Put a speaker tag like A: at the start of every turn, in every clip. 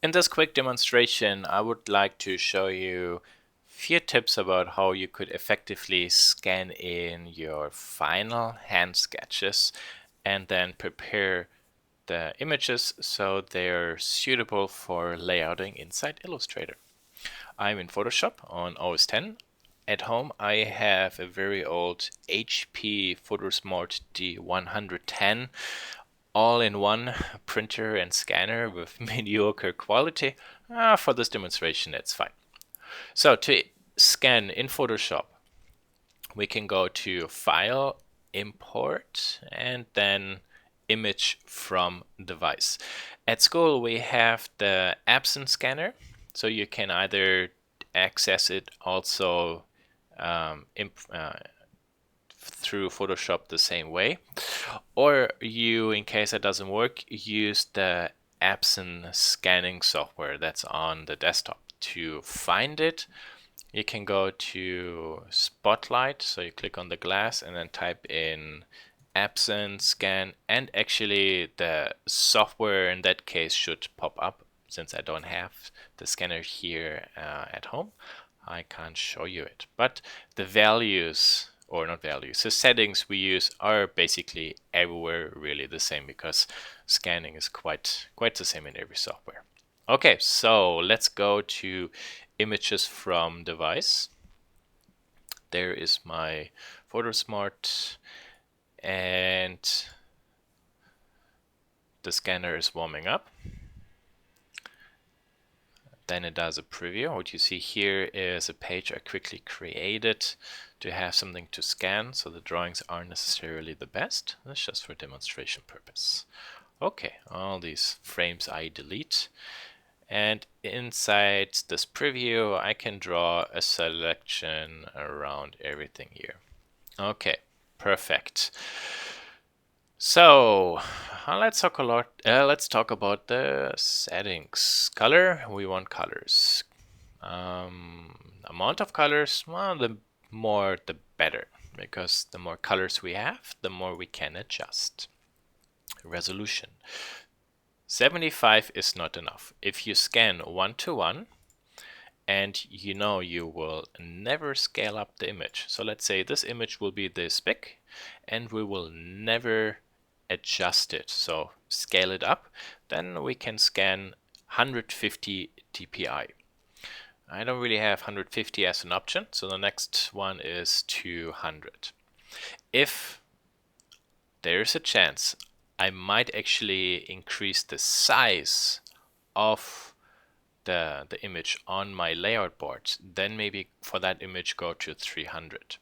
A: In this quick demonstration, I would like to show you a few tips about how you could effectively scan in your final hand sketches and then prepare the images so they're suitable for layouting inside Illustrator. I'm in Photoshop on OS X. At home, I have a very old HP PhotoSmart D110 all-in-one printer and scanner with mediocre quality. For this demonstration, it's fine. So to scan in Photoshop, we can go to File, Import, and then Image from Device. At school, we have the Epson scanner, so you can either access it also through Photoshop the same way, or you, in case that doesn't work, use the Epson scanning software that's on the desktop. To find it, you can go to Spotlight, so you click on the glass and then type in Epson scan, and actually the software in that case should pop up. Since I don't have the scanner here at home, I can't show you it. But the values, or not values, the settings we use are basically everywhere really the same, because scanning is quite the same in every software. Okay, so let's go to images from device. There is my PhotoSmart, and the scanner is warming up. Then it does a preview. What you see here is a page I quickly created to have something to scan, so the drawings aren't necessarily the best. That's just for demonstration purpose. Okay, all these frames I delete. And inside this preview, I can draw a selection around everything here. Okay, perfect. So let's talk about the settings. Color, we want colors. Amount of colors, well, the more the better, because the more colors we have, the more we can adjust. Resolution. 75 is not enough. If you scan 1:1, and you know you will never scale up the image. So let's say this image will be this big, and we will never adjust it, so scale it up, then we can scan 150 dpi. I don't really have 150 as an option, so the next one is 200. If there's a chance, I might actually increase the size of the image on my layout board, then maybe for that image go to 300.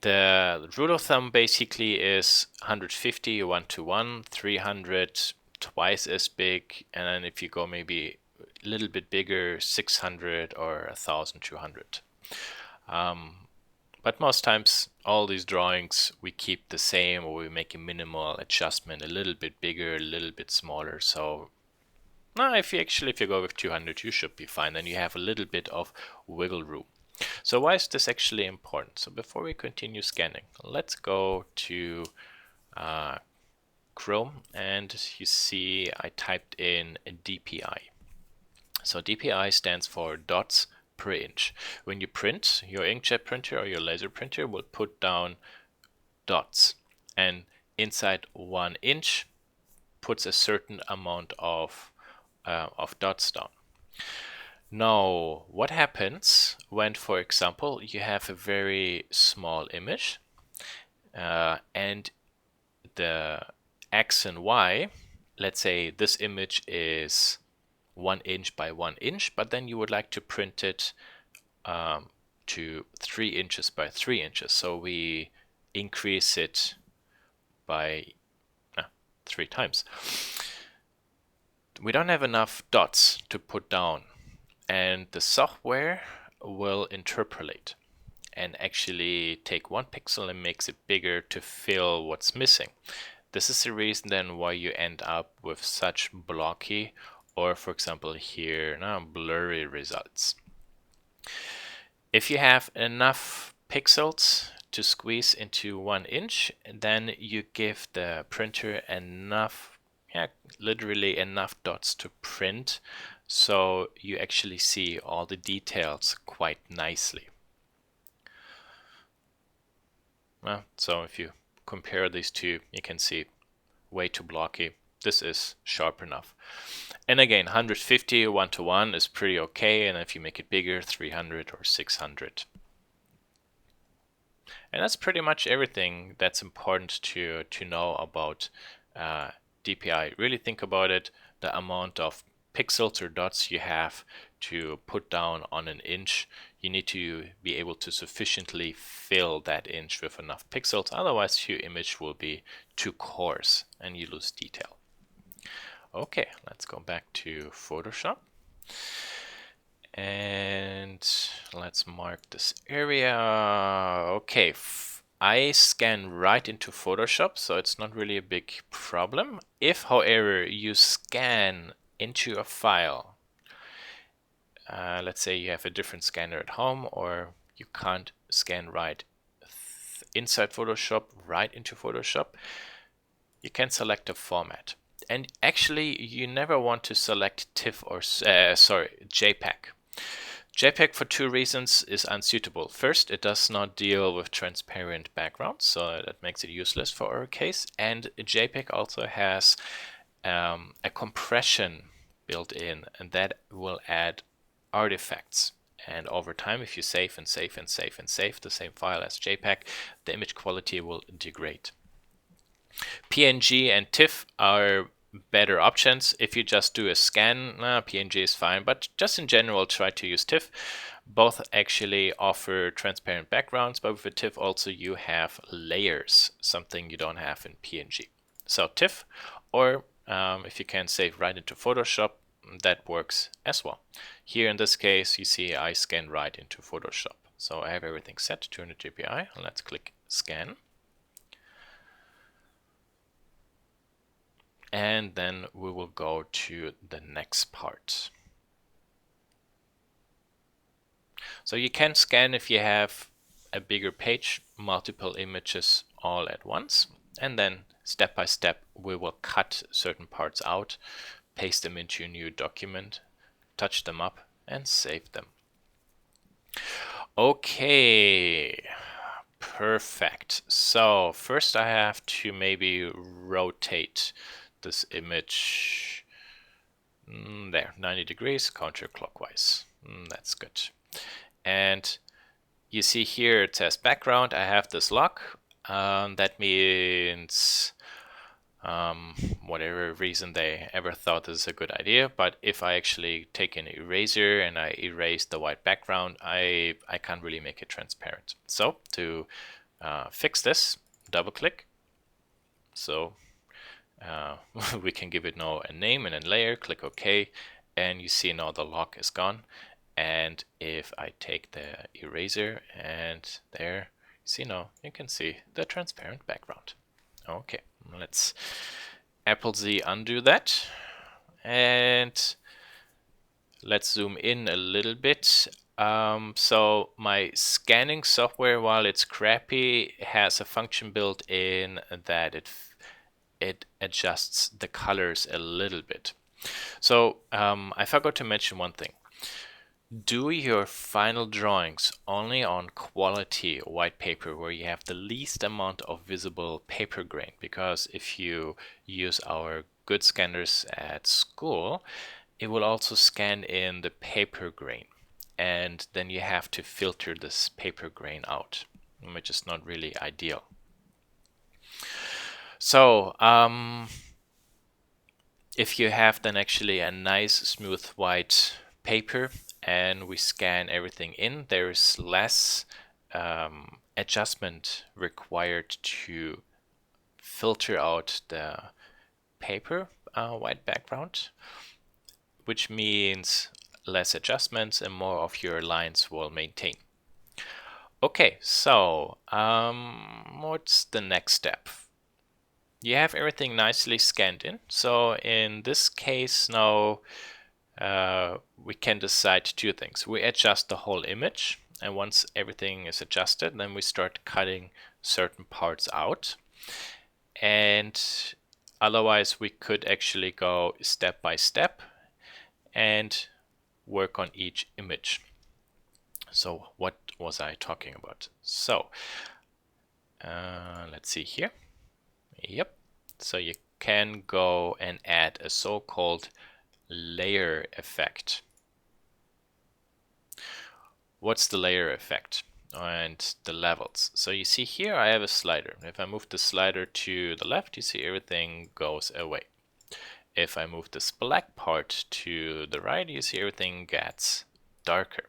A: The rule of thumb basically is 150 1:1, 300 twice as big, and then if you go maybe a little bit bigger, 600 or 1200. But most times all these drawings we keep the same, or we make a minimal adjustment, a little bit bigger, a little bit smaller. So no, if you go with 200, you should be fine. Then you have a little bit of wiggle room. So why is this actually important? So before we continue scanning, let's go to Chrome, and you see I typed in DPI. So DPI stands for dots per inch. When you print, your inkjet printer or your laser printer will put down dots, and inside 1 inch puts a certain amount of dots down. Now, what happens when, for example, you have a very small image and the X and Y, let's say this image is 1 inch by 1 inch, but then you would like to print it to 3 inches by 3 inches. So we increase it by 3 times. We don't have enough dots to put down, and the software will interpolate and actually take 1 pixel and makes it bigger to fill what's missing. This is the reason then why you end up with such blocky, or for example here, blurry results. If you have enough pixels to squeeze into 1 inch, then you give the printer enough yeah, literally enough dots to print, so you actually see all the details quite nicely. Well, so if you compare these two, you can see way too blocky. This is sharp enough. And again, 150 1:1 is pretty okay, and if you make it bigger, 300 or 600. And that's pretty much everything that's important to know about DPI. Really think about it, the amount of pixels or dots you have to put down on an inch. You need to be able to sufficiently fill that inch with enough pixels, otherwise your image will be too coarse and you lose detail. Okay, let's go back to Photoshop. And let's mark this area. Okay, I scan right into Photoshop, so it's not really a big problem. If, however, you scan into a file, let's say you have a different scanner at home, or you can't scan right inside Photoshop, right into Photoshop, you can select a format. And actually, you never want to select TIFF or JPEG. JPEG, for two reasons, is unsuitable. First, it does not deal with transparent backgrounds, so that makes it useless for our case. And JPEG also has a compression built in, and that will add artifacts. And over time, if you save and save and save and save the same file as JPEG, the image quality will degrade. PNG and TIFF are better options. If you just do a scan, PNG is fine, but just in general, try to use TIFF. Both actually offer transparent backgrounds, but with a TIFF also you have layers, something you don't have in PNG. So TIFF, or if you can save right into Photoshop, that works as well. Here in this case, you see I scan right into Photoshop. So I have everything set, 200 dpi. Let's click scan. And then we will go to the next part. So you can scan if you have a bigger page, multiple images all at once, and then step by step we will cut certain parts out, paste them into a new document, touch them up and save them. Okay, perfect. So first I have to maybe rotate this image there, 90 degrees counterclockwise. That's good. And you see here it says background. I have this lock. That means whatever reason they ever thought this is a good idea, but if I actually take an eraser and I erase the white background, I can't really make it transparent. So to fix this, double click. So we can give it now a name and a layer, click OK, and you see now the lock is gone. And if I take the eraser and there, see now, you can see the transparent background. Okay, let's Apple Z undo that. And let's zoom in a little bit. So my scanning software, while it's crappy, has a function built in that it adjusts the colors a little bit. So I forgot to mention one thing. Do your final drawings only on quality white paper where you have the least amount of visible paper grain, because if you use our good scanners at school, it will also scan in the paper grain, and then you have to filter this paper grain out, which is not really ideal. So if you have then actually a nice smooth white paper and we scan everything in, there is less adjustment required to filter out the paper white background, which means less adjustments and more of your lines will maintain. Okay, so what's the next step? You have everything nicely scanned in. So in this case now we can decide two things. We adjust the whole image, and once everything is adjusted, then we start cutting certain parts out. And Otherwise, we could actually go step by step and work on each image. So what was I talking about? So let's see here. Yep. So you can go and add a so-called layer effect. What's the layer effect? And the levels. So you see here I have a slider. If I move the slider to the left, you see everything goes away. If I move this black part to the right, you see everything gets darker.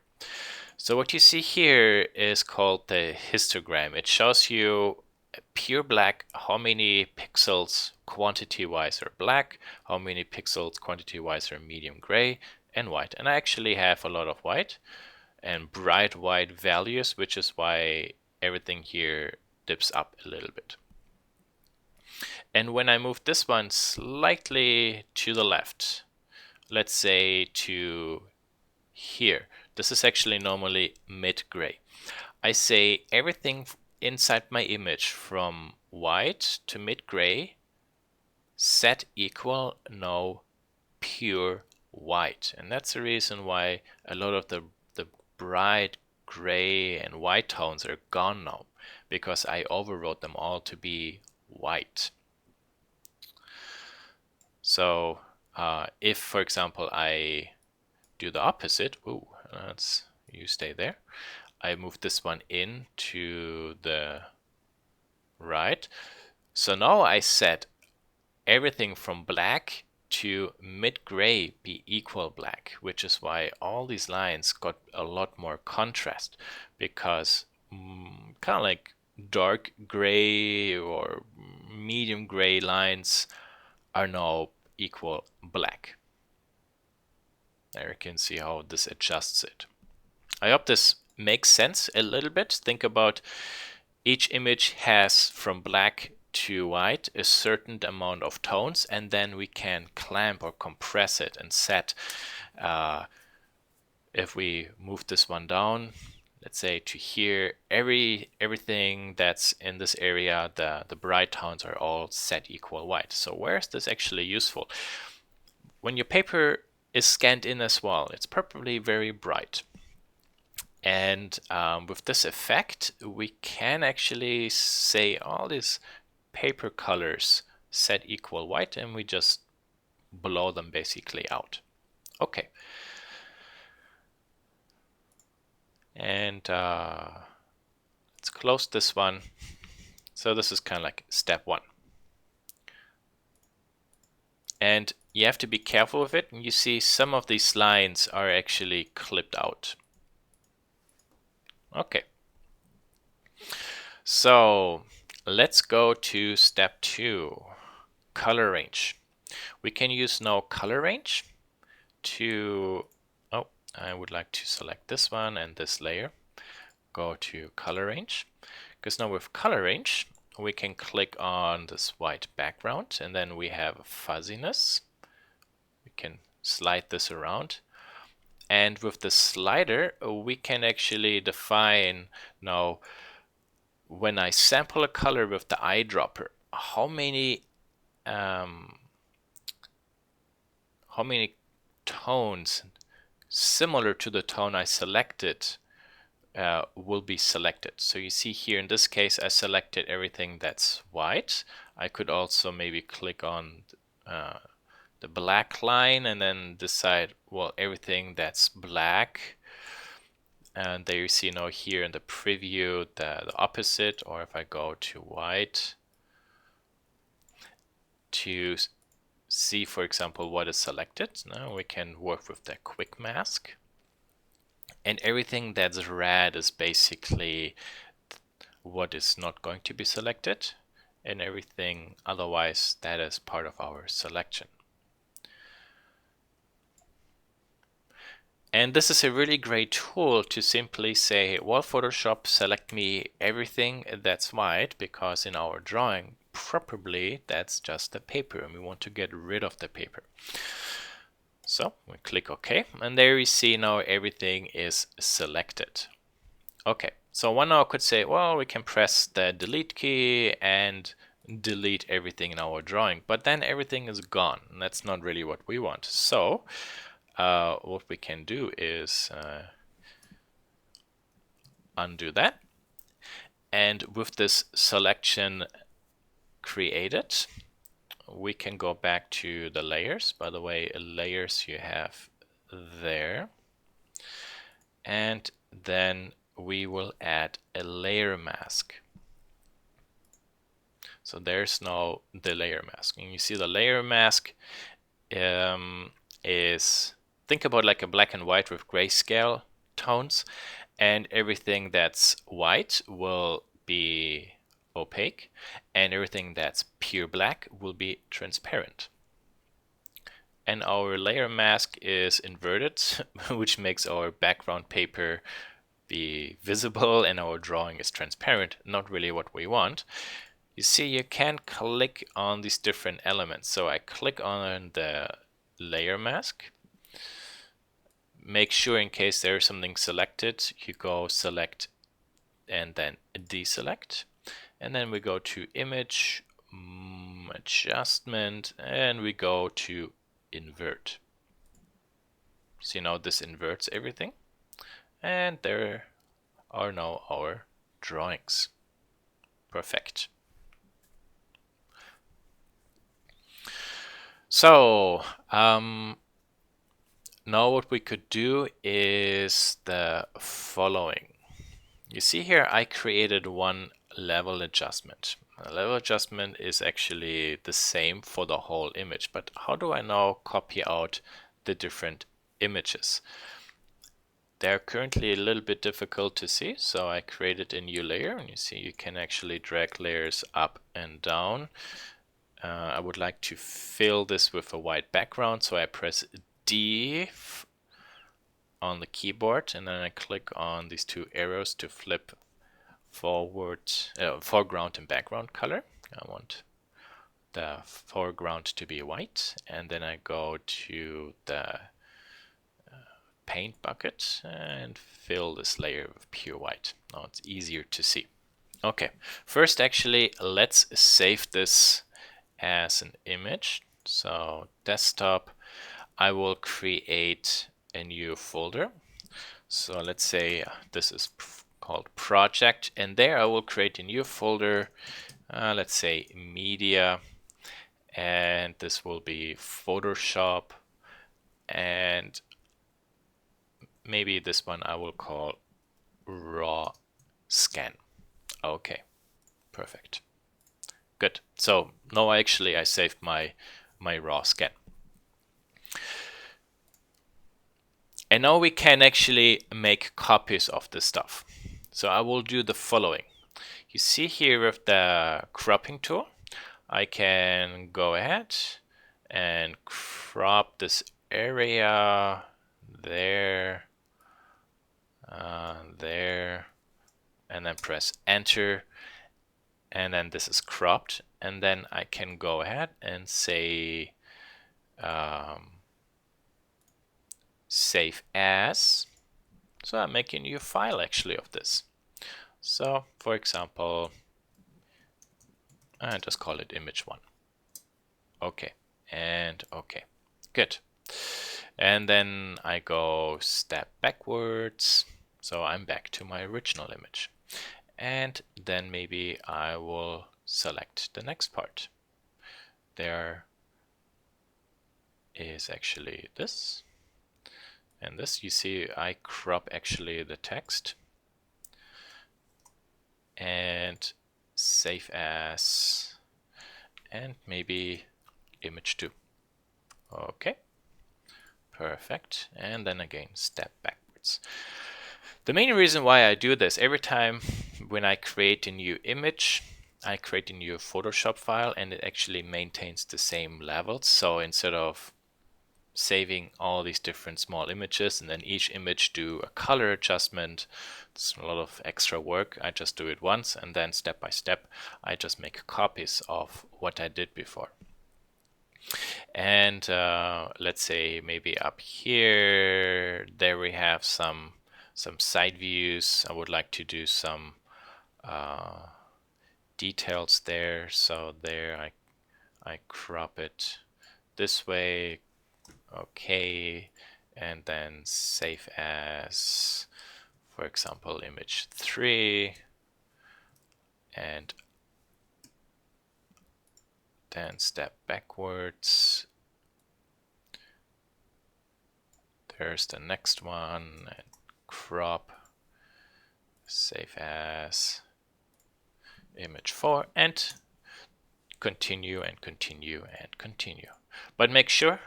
A: So what you see here is called the histogram. It shows you pure black, how many pixels quantity-wise are black, how many pixels quantity-wise are medium gray, and white. And I actually have a lot of white and bright white values, which is why everything here dips up a little bit. And when I move this one slightly to the left, let's say to here, this is actually normally mid-gray. I say everything inside my image from white to mid-gray set equal no pure white. And that's the reason why a lot of the bright gray and white tones are gone now, because I overrode them all to be white. So if, for example, I do the opposite, you stay there. I move this one in to the right. So now I set everything from black to mid-gray be equal black, which is why all these lines got a lot more contrast, because kind of like dark gray or medium gray lines are now equal black. There you can see how this adjusts it. I hope this makes sense a little bit. Think about each image has from black to white a certain amount of tones, and then we can clamp or compress it and set. If we move this one down, let's say to here, everything that's in this area, the bright tones are all set equal white. So where is this actually useful? When your paper is scanned in as well, it's probably very bright. And with this effect, we can actually say all these paper colors set equal white, and we just blow them basically out. Okay. And let's close this one. So this is kind of like step one. And you have to be careful with it. And you see some of these lines are actually clipped out. Okay. So let's go to step 2, color range. We can use now color range to, I would like to select this one and this layer. Go to color range, because now with color range, we can click on this white background, and then we have fuzziness. We can slide this around. And with the slider, we can actually define now, when I sample a color with the eyedropper, how many tones similar to the tone I selected will be selected. So you see here in this case I selected everything that's white. I could also maybe click on the black line and then decide, well, everything that's black. And there you see now here in the preview the opposite. Or if I go to white to see, for example, what is selected, now we can work with the quick mask. And everything that's red is basically what is not going to be selected, and everything otherwise that is part of our selection. And this is a really great tool to simply say, well, Photoshop, select me everything that's white, because in our drawing, probably that's just the paper and we want to get rid of the paper. So we click OK, and there we see now everything is selected. Okay, so one now could say, well, we can press the delete key and delete everything in our drawing, but then everything is gone, and that's not really what we want. So what we can do is undo that, and with this selection created, we can go back to the layers. By the way, layers you have there, and then we will add a layer mask. So there's now the layer mask, and you see the layer mask is, think about like a black and white with grayscale tones, and everything that's white will be opaque, and everything that's pure black will be transparent. And our layer mask is inverted, which makes our background paper be visible and our drawing is transparent, not really what we want. You see, you can click on these different elements. So I click on the layer mask. Make sure in case there is something selected, you go select and then deselect. And then we go to image, adjustment, and we go to invert. See, now this inverts everything. And there are now our drawings. Perfect. So now what we could do is the following. You see here I created one level adjustment. A level adjustment is actually the same for the whole image, but how do I now copy out the different images? They're currently a little bit difficult to see, so I created a new layer, and you see you can actually drag layers up and down. I would like to fill this with a white background, so I press D on the keyboard, and then I click on these two arrows to flip foreground and background color. I want the foreground to be white, and then I go to the paint bucket and fill this layer with pure white. Now it's easier to see. Okay, first actually let's save this as an image. So desktop, I will create a new folder. So let's say this is called project, and there I will create a new folder. Let's say media, and this will be Photoshop, and maybe this one I will call raw scan. Okay, perfect. Good. So now actually I saved my raw scan. And now we can actually make copies of this stuff. So I will do the following. You see here with the cropping tool, I can go ahead and crop this area there, there, and then press enter, and then this is cropped, and then I can go ahead and say save as. So I'm making a new file actually of this. So for example, I just call it image1. Okay, and okay, good. And then I go step backwards, so I'm back to my original image. And then maybe I will select the next part. There is actually this, and this, you see I crop actually the text and save as, and maybe image2. Okay, perfect. And then again step backwards. The main reason why I do this, every time when I create a new image, I create a new Photoshop file, and it actually maintains the same levels. So instead of saving all these different small images and then each image do a color adjustment, it's a lot of extra work. I just do it once, and then step by step I just make copies of what I did before. And let's say maybe up here, there we have some side views. I would like to do some details there. So there I crop it this way. Okay. And then save as, for example, image 3. And then step backwards. There's the next one, and crop, save as image 4, and continue and continue and continue. But make sure,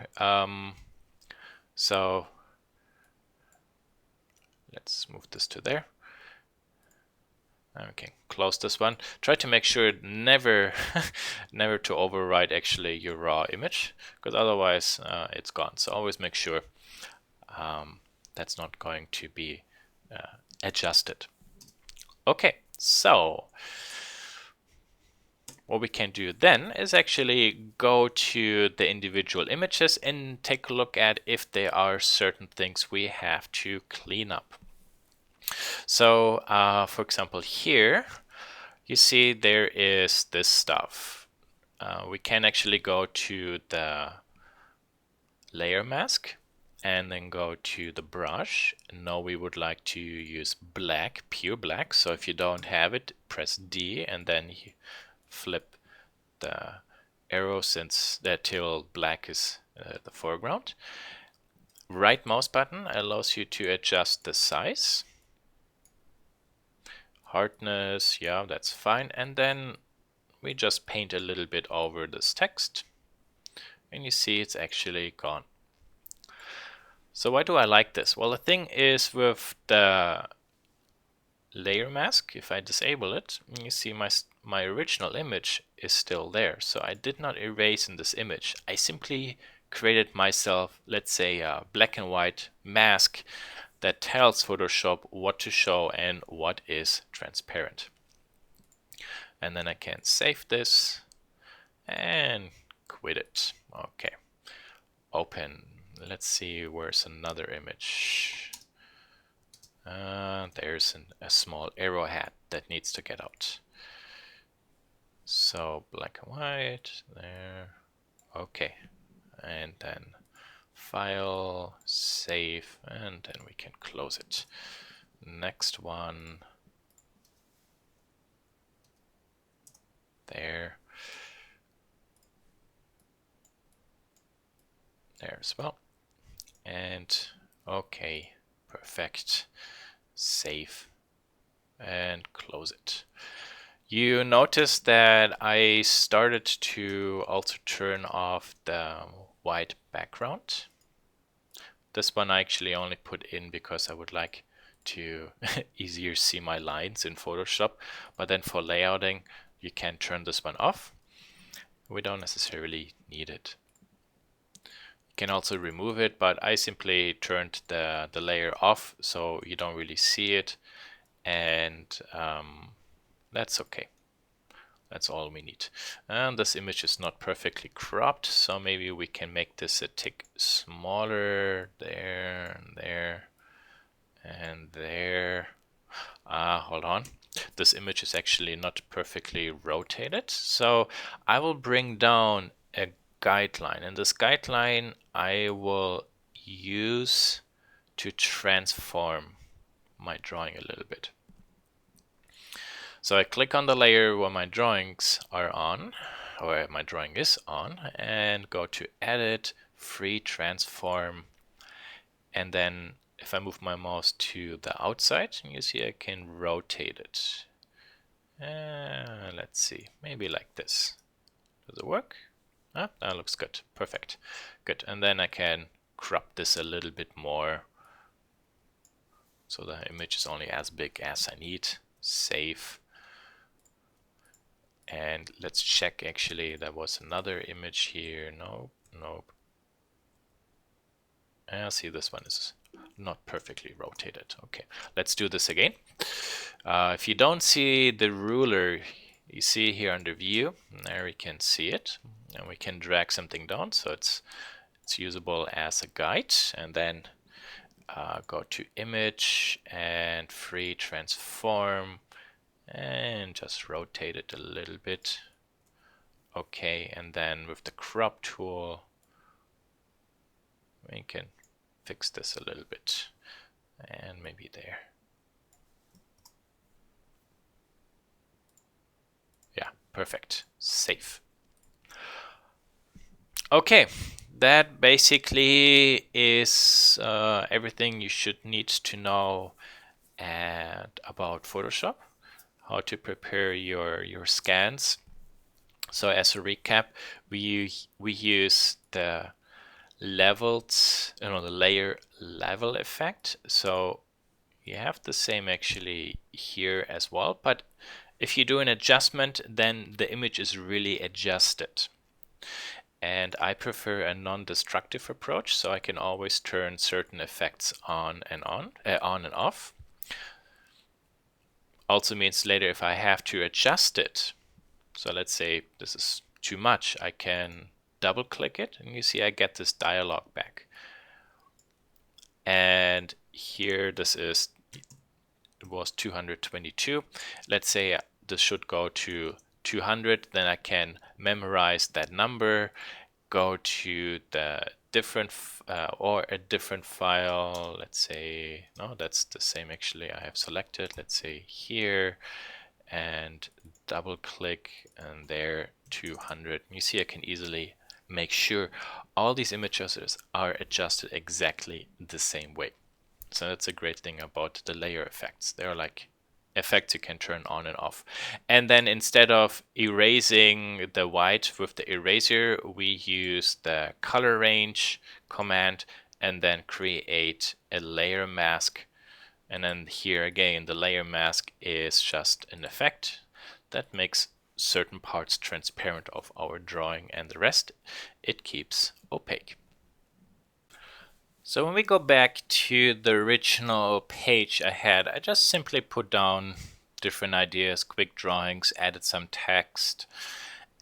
A: so let's move this to there. Okay, close this one. Try to make sure never never to overwrite actually your raw image, because otherwise it's gone. So always make sure that's not going to be adjusted. Okay, so what we can do then is actually go to the individual images and take a look at if there are certain things we have to clean up. So for example here you see there is this stuff. We can actually go to the layer mask and then go to the brush. Now we would like to use black, pure black. So if you don't have it, press D and then flip the arrow since that till black is the foreground. Right mouse button allows you to adjust the size. Hardness, yeah, that's fine. And then we just paint a little bit over this text. And you see it's actually gone. So why do I like this? Well, the thing is with the layer mask, if I disable it, you see my original image is still there. So I did not erase in this image. I simply created myself, let's say, a black and white mask that tells Photoshop what to show and what is transparent. And then I can save this and quit it. Okay. Open. Let's see, where's another image? There's a small arrowhead that needs to get out. So black and white there. Okay. And then file, save, and then we can close it. Next one. There. There as well. And okay, perfect. Save and close it. You notice that I started to also turn off the white background. This one I actually only put in because I would like to easier see my lines in Photoshop, but then for layouting you can turn this one off. We don't necessarily need it. You can also remove it, but I simply turned the layer off so you don't really see it, and that's okay. That's all we need. And this image is not perfectly cropped, so maybe we can make this a tick smaller. There, and there, and there. Hold on. This image is actually not perfectly rotated, so I will bring down a guideline, and this guideline I will use to transform my drawing a little bit. So I click on the layer where my drawings are on, or my drawing is on, and go to Edit, Free Transform, and then if I move my mouse to the outside, you see I can rotate it. Let's see, maybe like this. Does it work? Ah, that looks good. Perfect. Good. And then I can crop this a little bit more so the image is only as big as I need. Save. And let's check, actually there was another image here. Nope, nope. I see this one is not perfectly rotated. Okay, let's do this again. If you don't see the ruler, you see here under view, there we can see it, and we can drag something down so it's usable as a guide, and then go to image and free transform, and just rotate it a little bit. Okay, and then with the crop tool, we can fix this a little bit, and maybe there. Yeah, perfect. Save. Okay, that basically is everything you should need to know about Photoshop, how to prepare your scans. So as a recap, we use the leveled, the layer level effect. So you have the same actually here as well, but if you do an adjustment, then the image is really adjusted. And I prefer a non-destructive approach, so I can always turn certain effects on and off. Also means later if I have to adjust it, so let's say this is too much, I can double click it and you see I get this dialog back. And here this is, it was 222. Let's say this should go to 200, then I can memorize that number, go to the different or a different file. Let's say, no, that's the same actually I have selected. Let's say here and double click and there 200. You see I can easily make sure all these images are adjusted exactly the same way. So that's a great thing about the layer effects. They're like effects you can turn on and off. And then instead of erasing the white with the eraser, we use the color range command and then create a layer mask. And then here again, the layer mask is just an effect that makes certain parts transparent of our drawing, and the rest it keeps opaque. So when we go back to the original page I had, I just simply put down different ideas, quick drawings, added some text.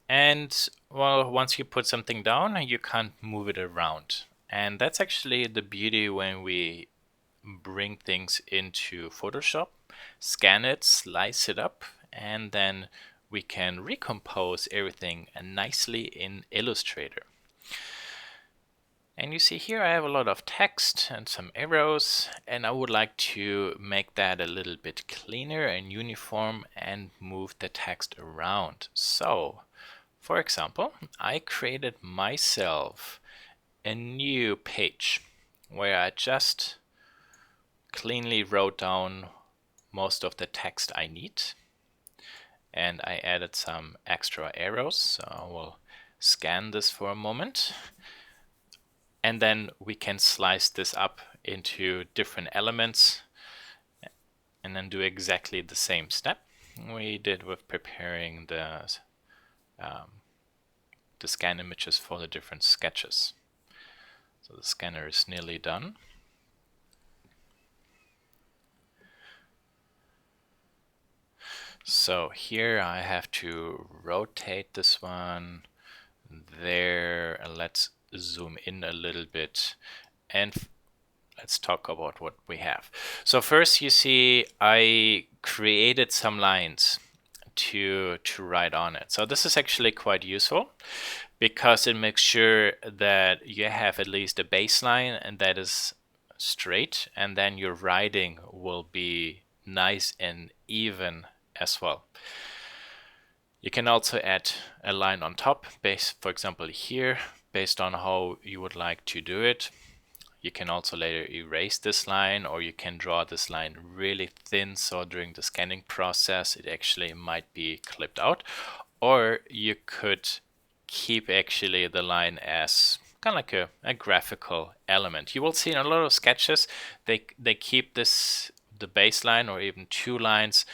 A: And well, once you put something down, you can't move it around. And that's actually the beauty when we bring things into Photoshop, scan it, slice it up, and then we can recompose everything nicely in Illustrator. And you see here I have a lot of text and some arrows, and I would like to make that a little bit cleaner and uniform and move the text around. So, for example, I created myself a new page where I just cleanly wrote down most of the text I need, and I added some extra arrows, so I will scan this for a moment, and then we can slice this up into different elements and then do exactly the same step we did with preparing the scan images for the different sketches. So the scanner is nearly done. So here I have to rotate this one there, and let's zoom in a little bit and let's talk about what we have. So first you see I created some lines to write on it. So this is actually quite useful because it makes sure that you have at least a baseline and that is straight, and then your writing will be nice and even as well. You can also add a line on top, based, for example, here, based on how you would like to do it. You can also later erase this line, or you can draw this line really thin, so during the scanning process it actually might be clipped out. Or you could keep actually the line as kind of like a graphical element. You will see in a lot of sketches they keep this, the baseline or even two lines.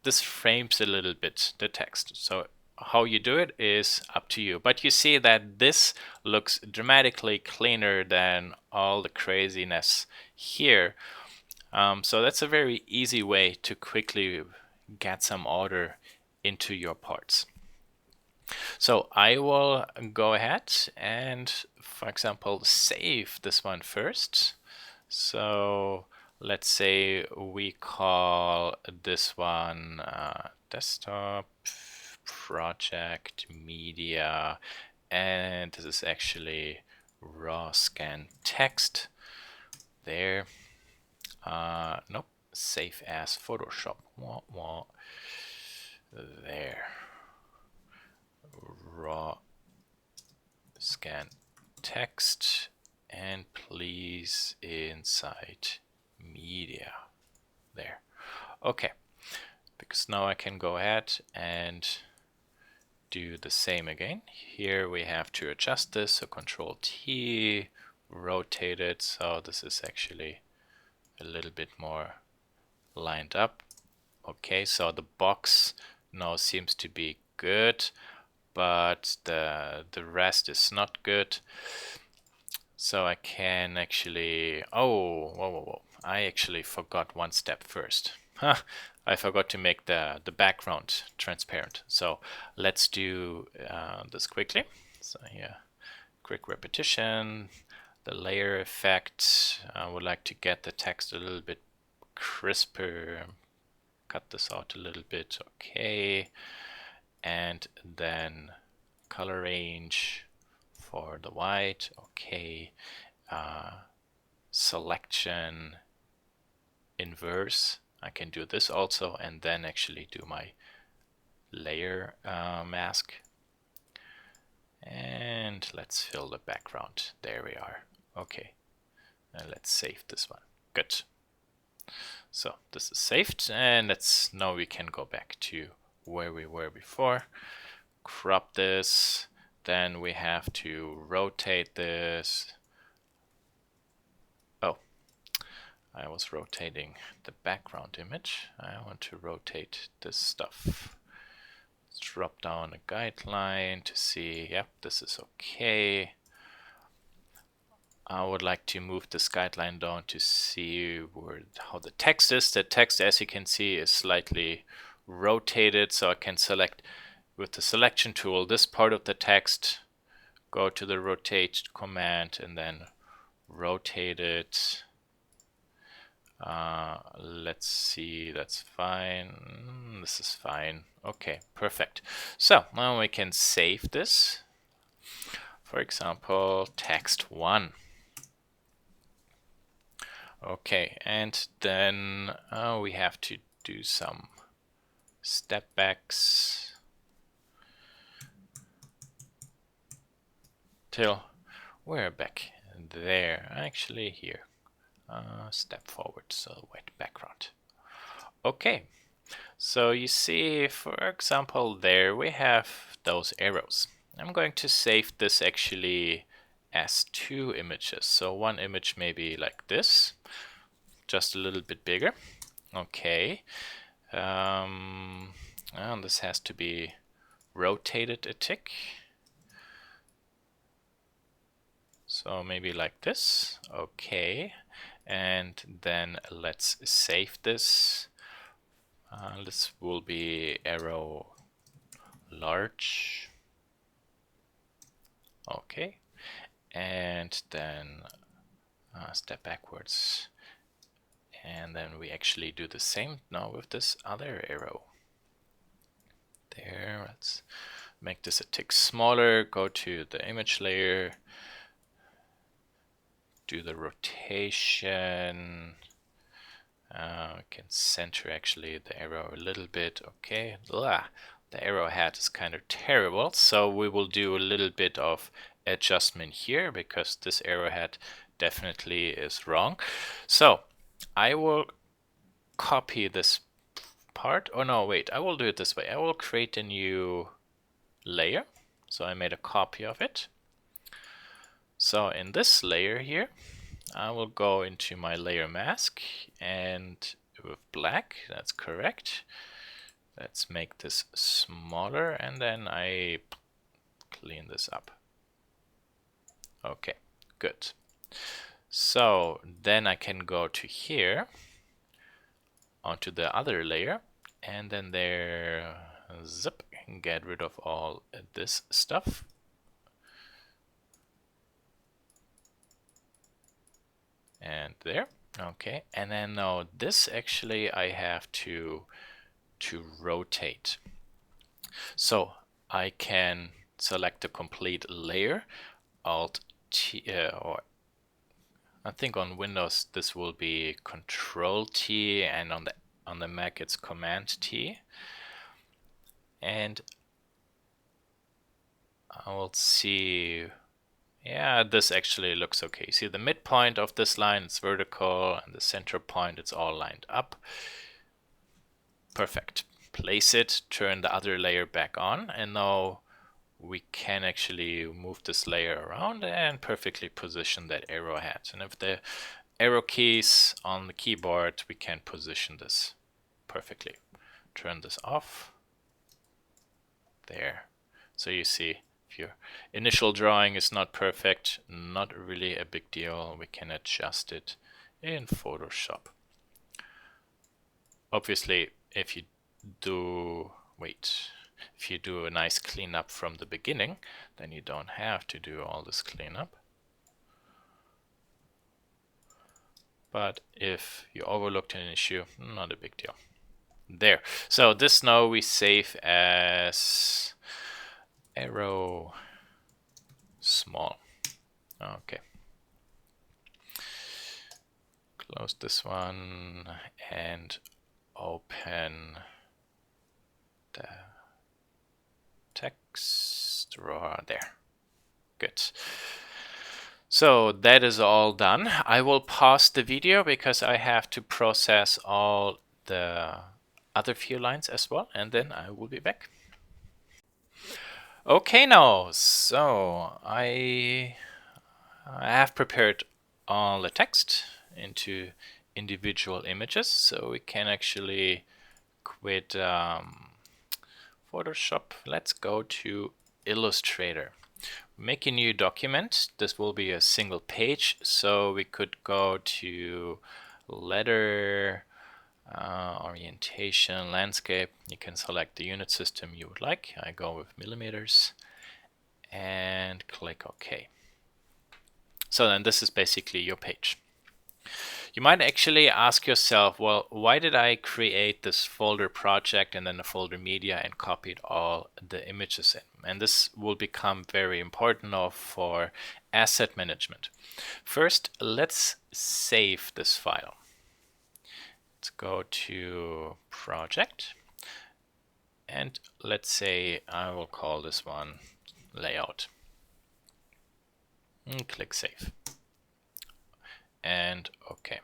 A: This frames a little bit the text. So how you do it is up to you. But you see that this looks dramatically cleaner than all the craziness here. So that's a very easy way to quickly get some order into your parts. So I will go ahead and, for example, save this one first. So let's say we call this one desktop project media, and this is actually raw scan text. There. Nope. Save as Photoshop. Wah, wah. There. Raw scan text, and please inside media. There. Okay. Because now I can go ahead and do the same again. Here we have to adjust this, so Control T, rotate it, so this is actually a little bit more lined up. Okay, so the box now seems to be good, but the rest is not good. So I can actually, oh, whoa, whoa, whoa. I actually forgot one step first. Huh, I forgot to make the background transparent. So let's do this quickly. So here, quick repetition, the layer effect. I would like to get the text a little bit crisper. Cut this out a little bit, okay. And then color range for the white, okay. Selection inverse, I can do this also, and then actually do my layer mask. And let's fill the background. There we are. Okay, and let's save this one. Good. So this is saved, and now we can go back to where we were before. Crop this, then we have to rotate this. Oh, I was rotating the background image. I want to rotate this stuff. Let's drop down a guideline to see, yep, this is okay. I would like to move this guideline down to see how the text is. The text, as you can see, is slightly rotated, so I can select with the selection tool this part of the text, go to the rotate command, and then rotate it. Let's see, that's fine. This is fine. Okay, perfect. So now we can save this. For example, text 1. Okay, and then we have to do some step backs till we're back there. Actually, here. Step forward, so white background. Okay, so you see, for example, there we have those arrows. I'm going to save this actually as 2 images. So one image maybe like this, just a little bit bigger. Okay, and this has to be rotated a tick. So maybe like this. Okay, and then let's save this. This will be arrow large. Okay, and then step backwards, and then we actually do the same now with this other arrow. There, let's make this a tick smaller, go to the image layer, do the rotation. We can center actually the arrow a little bit. Okay, the arrowhead is kind of terrible, so we will do a little bit of adjustment here because this arrowhead definitely is wrong. So I will copy this part. Oh no, wait, I will do it this way. I will create a new layer. So I made a copy of it. So in this layer here, I will go into my layer mask and with black, that's correct. Let's make this smaller, and then I clean this up. Okay, good. So then I can go to here onto the other layer, and then there, zip, get rid of all this stuff. And there. Okay, and then now this actually I have to rotate. So I can select the complete layer, Alt T, or I think on Windows this will be Control T, and on the Mac it's Command T. And I will see, yeah, this actually looks okay. See, the midpoint of this line is vertical, and the center point it's all lined up. Perfect. Place it, turn the other layer back on, and now we can actually move this layer around and perfectly position that arrowhead. And if the arrow keys on the keyboard, we can position this perfectly. Turn this off. There. So you see, if your initial drawing is not perfect, not really a big deal. We can adjust it in Photoshop. Obviously, if you do, if you do a nice cleanup from the beginning, then you don't have to do all this cleanup. But if you overlooked an issue, not a big deal. There. So this now we save as arrow small. Okay. Close this one and open the text drawer there. Good. So that is all done. I will pause the video because I have to process all the other few lines as well, and then I will be back. Okay, now, so I have prepared all the text into individual images, so we can actually quit Photoshop. Let's go to Illustrator. Make a new document. This will be a single page, so we could go to letter, orientation, landscape. You can select the unit system you would like. I go with millimeters and click OK. So then this is basically your page. You might actually ask yourself, well, why did I create this folder project and then the folder media and copied all the images in? And this will become very important now for asset management. First, let's save this file. Let's go to project, and let's say I will call this one layout. And click save. And OK.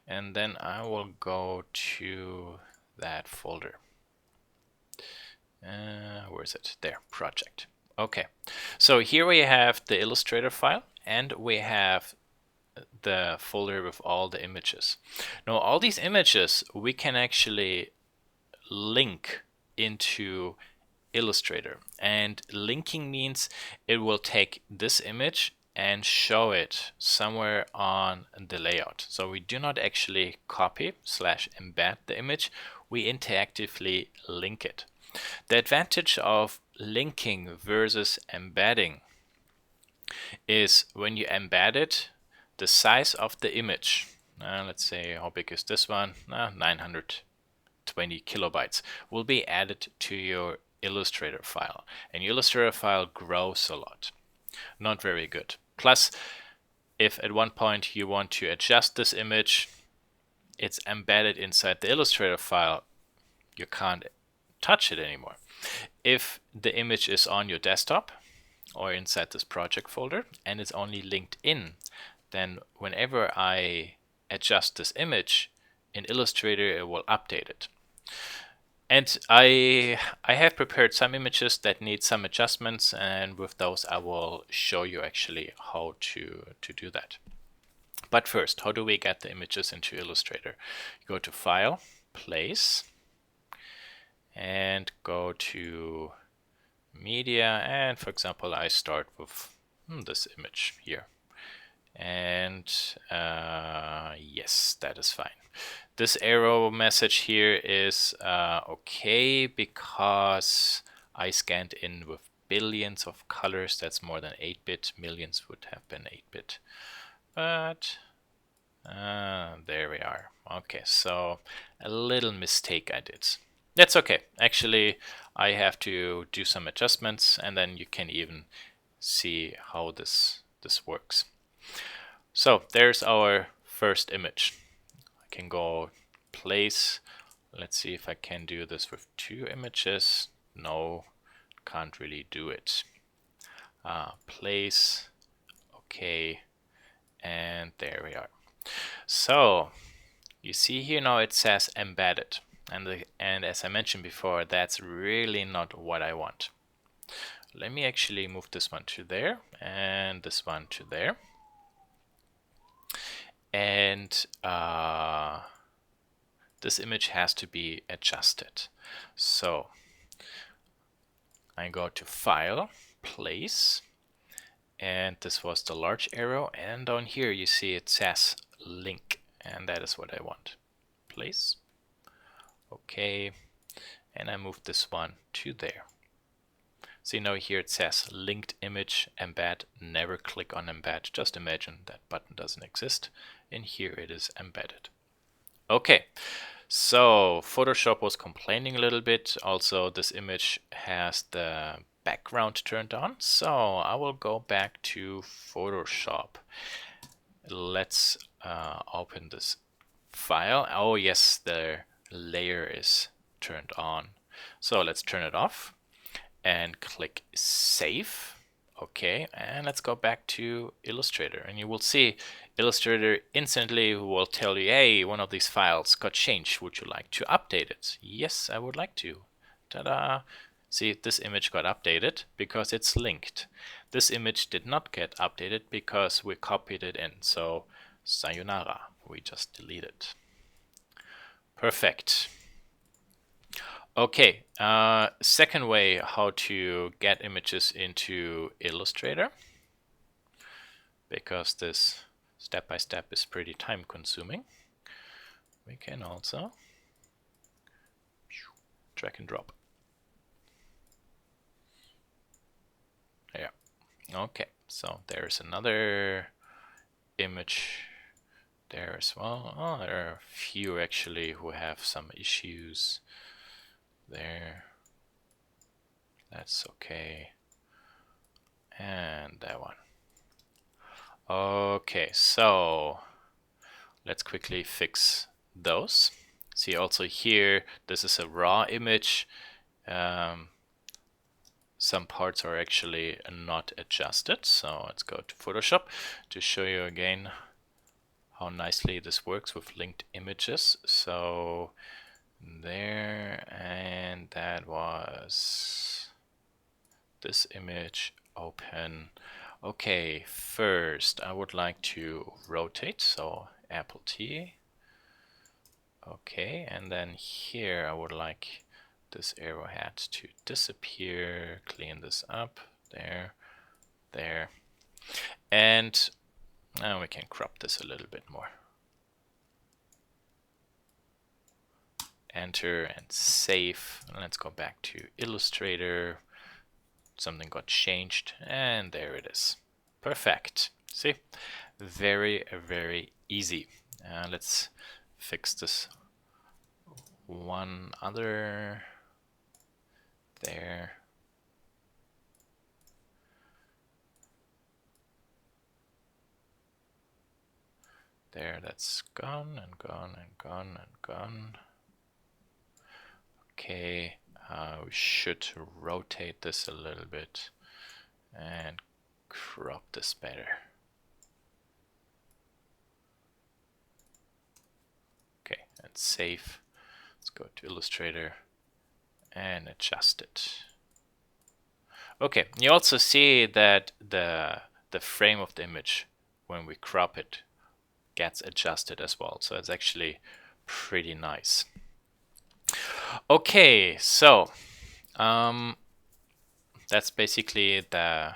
A: And then I will go to that folder. Where is it? There, project. Okay, so here we have the Illustrator file, and we have the folder with all the images. Now, all these images we can actually link into Illustrator, and linking means it will take this image and show it somewhere on the layout. So we do not actually copy / embed the image, we interactively link it. The advantage of linking versus embedding is when you embed it, the size of the image, let's say how big is this one, 920 kilobytes, will be added to your Illustrator file. And Illustrator file grows a lot. Not very good. Plus, if at one point you want to adjust this image, it's embedded inside the Illustrator file, you can't touch it anymore. If the image is on your desktop or inside this project folder and it's only linked in, then whenever I adjust this image in Illustrator, it will update it. And I have prepared some images that need some adjustments, and with those I will show you actually how to do that. But first, how do we get the images into Illustrator? You go to File, Place, and go to Media, and for example I start with this image here. And yes, that is fine. This arrow message here is okay because I scanned in with billions of colors. That's more than 8-bit. Millions would have been 8-bit. But there we are. Okay, so a little mistake I did. That's okay. Actually, I have to do some adjustments, and then you can even see how this works. So there's our first image. I can go place. Let's see if I can do this with 2 images. No, can't really do it. Place. Okay, and there we are. So you see here now it says embedded, and as I mentioned before, that's really not what I want. Let me actually move this one to there and this one to there, and this image has to be adjusted. So I go to File, Place, and this was the large arrow, and down here you see it says Link, and that is what I want. Place. Okay, and I move this one to there. See now here it says linked image, embed, never click on embed. Just imagine that button doesn't exist, and here it is embedded. Okay, so Photoshop was complaining a little bit. Also, this image has the background turned on, so I will go back to Photoshop. Let's open this file. Oh yes, the layer is turned on. So let's turn it off and click Save. Okay, and let's go back to Illustrator, and you will see Illustrator instantly will tell you, hey, one of these files got changed. Would you like to update it? Yes, I would like to. Ta-da! See, this image got updated because it's linked. This image did not get updated because we copied it in. So, sayonara, we just delete it. Perfect. Okay, second way how to get images into Illustrator, because this step by step is pretty time consuming. We can also drag and drop. Yeah. Okay, so there's another image there as well. Oh, there are a few actually who have some issues there. That's okay. And that one. Okay, so let's quickly fix those. See also here, this is a raw image. Some parts are actually not adjusted. So let's go to Photoshop to show you again how nicely this works with linked images. So there, and that was this image. Open. Okay, first I would like to rotate, so Apple T. Okay, and then here I would like this arrowhead to disappear, clean this up, there, there. And now we can crop this a little bit more. Enter and save. Let's go back to Illustrator. Something got changed, and there it is. Perfect. See? Very, very easy. Let's fix this one other there. There, that's gone and gone and gone and gone. Okay, we should rotate this a little bit and crop this better. Okay, and save. Let's go to Illustrator and adjust it. Okay, you also see that the frame of the image, when we crop it, gets adjusted as well. So it's actually pretty nice. Okay, so that's basically the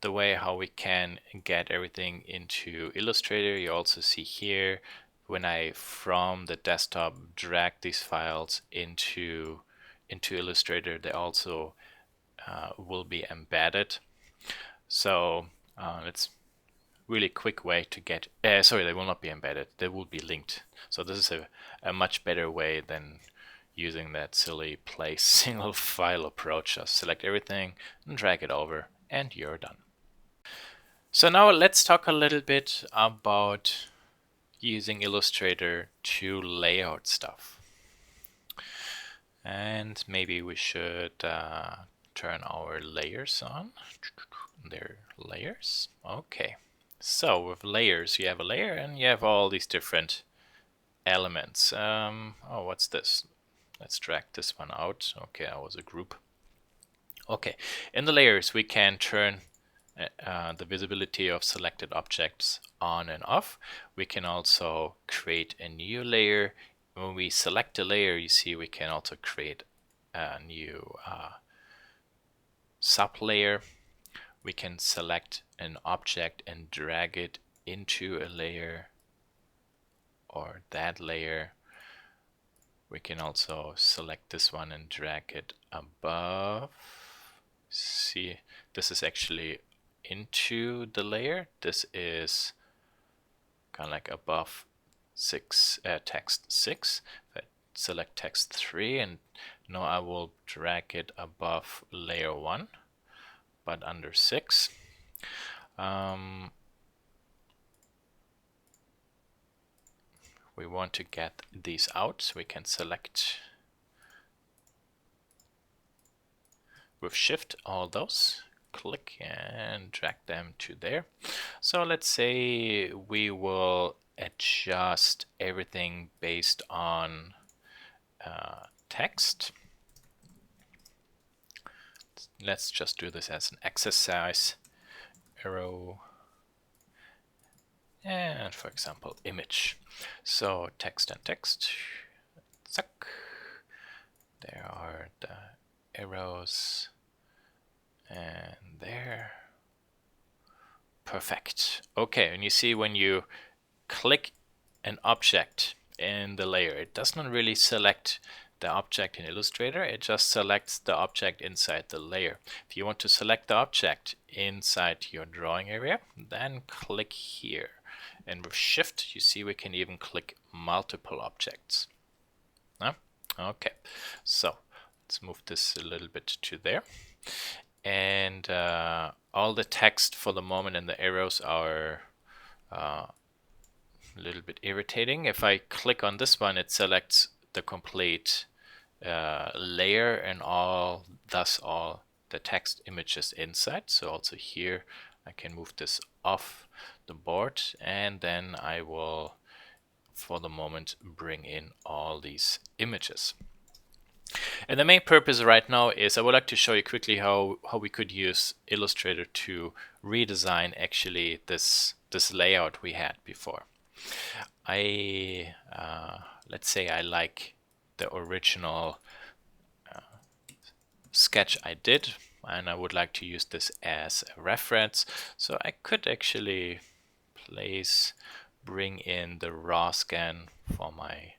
A: way how we can get everything into Illustrator. You also see here when I from the desktop drag these files into Illustrator, they also will be embedded. So let's really quick way to get, sorry, they will not be embedded, they will be linked. So this is a much better way than using that silly place single file approach. Just select everything and drag it over and you're done. So now let's talk a little bit about using Illustrator to layout stuff. And maybe we should turn our layers on. There, layers. Okay. So with layers, you have a layer and you have all these different elements. Oh, what's this? Let's drag this one out. Okay, that was a group. Okay, in the layers, we can turn the visibility of selected objects on and off. We can also create a new layer. When we select a layer, you see we can also create a new sub-layer. We can select an object and drag it into a layer or that layer. We can also select this one and drag it above. See, this is actually into the layer. This is kind of like above text 6. If I select text 3, and now I will drag it above layer 1, but under 6. We want to get these out, so we can select with Shift all those, click and drag them to there. So let's say we will adjust everything based on text. Let's just do this as an exercise. Arrow and, for example, image. So text and text. Zack. There are the arrows and there. Perfect. Okay, and you see when you click an object in the layer, it does not really select the object in Illustrator, it just selects the object inside the layer. If you want to select the object inside your drawing area, then click here. And with Shift, you see we can even click multiple objects. Huh? Okay, so let's move this a little bit to there. And all the text for the moment and the arrows are a little bit irritating. If I click on this one, it selects the complete layer and thus all the text images inside. So also here I can move this off the board, and then I will for the moment bring in all these images. And the main purpose right now is I would like to show you quickly how we could use Illustrator to redesign actually this layout we had before. Let's say I like the original sketch I did, and I would like to use this as a reference. So I could actually bring in the raw scan for my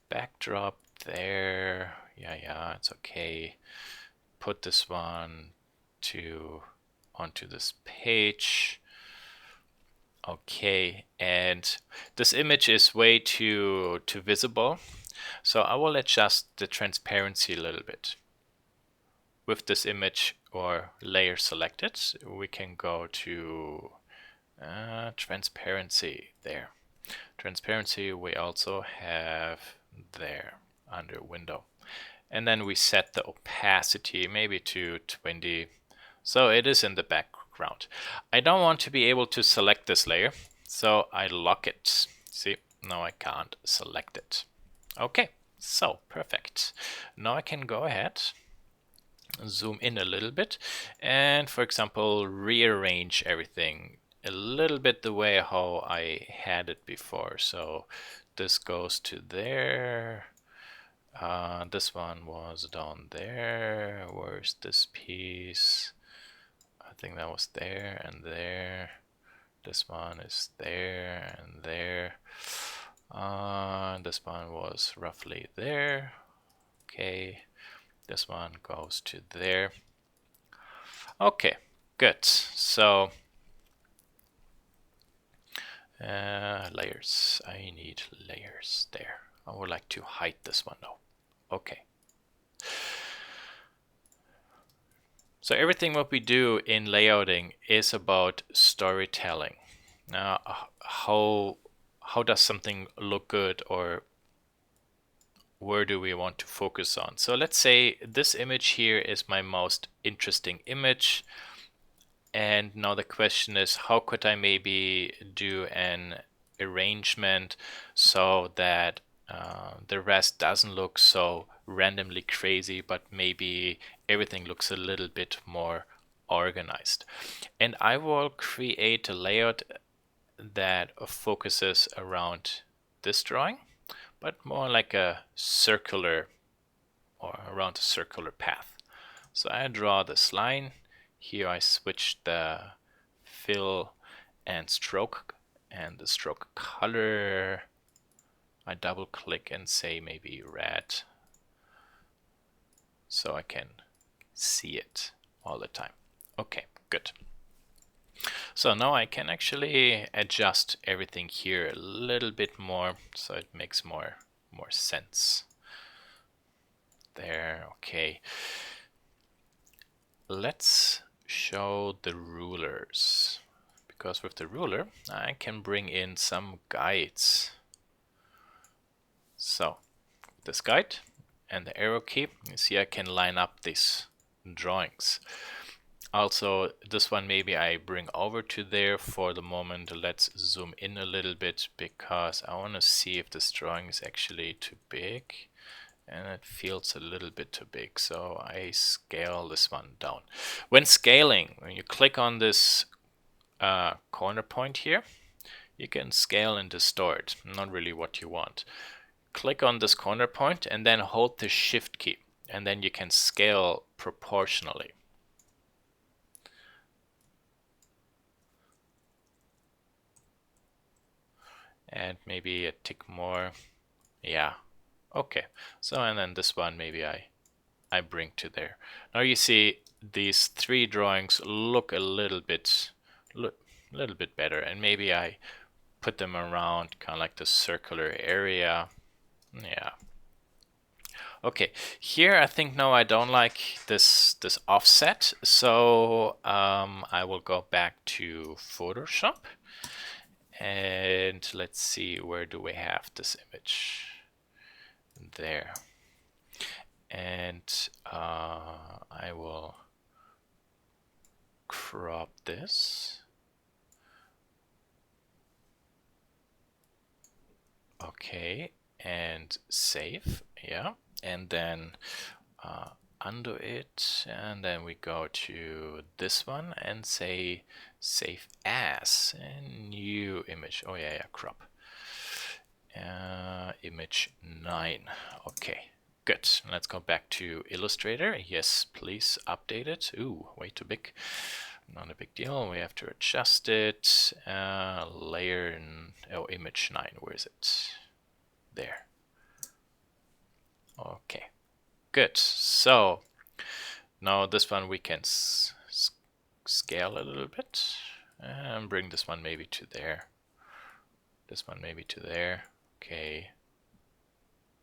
A: backdrop there. Yeah, it's okay. Put this one onto this page. Okay, and this image is way too visible, so I will adjust the transparency a little bit. With this image or layer selected, we can go to transparency there. Transparency we also have there under window. And then we set the opacity maybe to 20. So it is in the background. I don't want to be able to select this layer, so I lock it. See, now I can't select it. Okay, so perfect. Now I can go ahead, zoom in a little bit, and for example, rearrange everything a little bit the way how I had it before. So this goes to there. This one was down there. Where's this piece? I think that was there and there. This one is there and there. This one was roughly there. Okay, this one goes to there. Okay, good. So Layers. I need layers there. I would like to hide this one though. Okay. So everything what we do in layouting is about storytelling. Now, how does something look good, or where do we want to focus on? So let's say this image here is my most interesting image. And now the question is, how could I maybe do an arrangement so that the rest doesn't look so randomly crazy, but maybe everything looks a little bit more organized. And I will create a layout that focuses around this drawing, but more like a circular, or around a circular path. So I draw this line. Here I switch the fill and stroke, and the stroke color I double click and say maybe red, so I can see it all the time. Okay, good. So now I can actually adjust everything here a little bit more so it makes more sense. There, okay. Let's show the rulers, because with the ruler I can bring in some guides. So this guide and the arrow key, you see I can line up these drawings. Also, this one maybe I bring over to there for the moment. Let's zoom in a little bit because I want to see if this drawing is actually too big, and it feels a little bit too big, so I scale this one down. When scaling, when you click on this corner point here, you can scale and distort, not really what you want. Click on this corner point and then hold the shift key, and then you can scale proportionally. And maybe a tick more. Yeah, okay. So, and then this one maybe I bring to there. Now you see these three drawings look a little bit better, and maybe I put them around kind of like the circular area. Yeah. Okay, here I think no, I don't like this offset, so I will go back to Photoshop, and let's see, where do we have this image? There. And I will crop this. Okay, and save. Yeah, and then undo it, and then we go to this one and say save as a new image. Oh yeah, crop. Image 9. Okay, good. Let's go back to Illustrator. Yes, please update it. Ooh, way too big. Not a big deal. We have to adjust it. Layer, oh, image 9. Where is it? There. Okay, good. So now this one we can scale a little bit and bring this one maybe to there. This one maybe to there. Okay.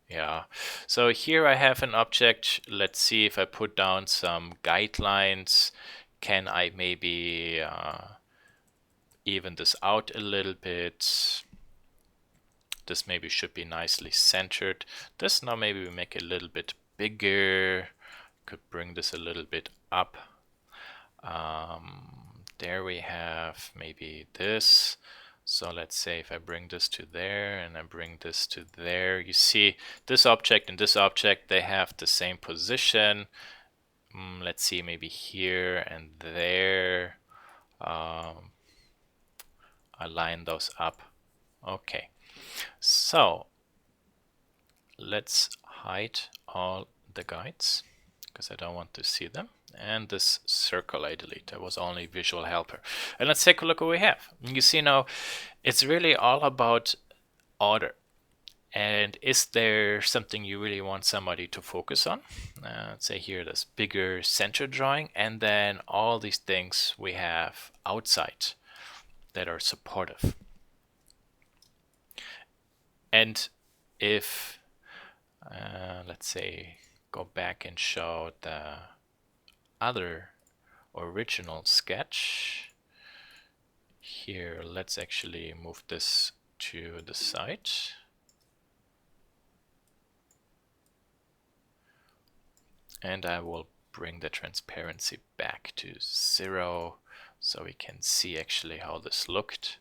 A: Yeah. So here I have an object. Let's see if I put down some guidelines. Can I maybe even this out a little bit? This maybe should be nicely centered. This now maybe we make a little bit bigger. Could bring this a little bit up. There we have maybe this. So let's say if I bring this to there and I bring this to there, you see this object and this object, they have the same position. Let's see, maybe here and there. I line those up. Okay, so let's hide all the guides because I don't want to see them. And this circle I delete. That was only visual helper. And let's take a look what we have. You see now, it's really all about order. And is there something you really want somebody to focus on? Let's say here this bigger center drawing, and then all these things we have outside that are supportive. And if, let's say, go back and show the other original sketch. Here, let's actually move this to the side. And I will bring the transparency back to 0 so we can see actually how this looked.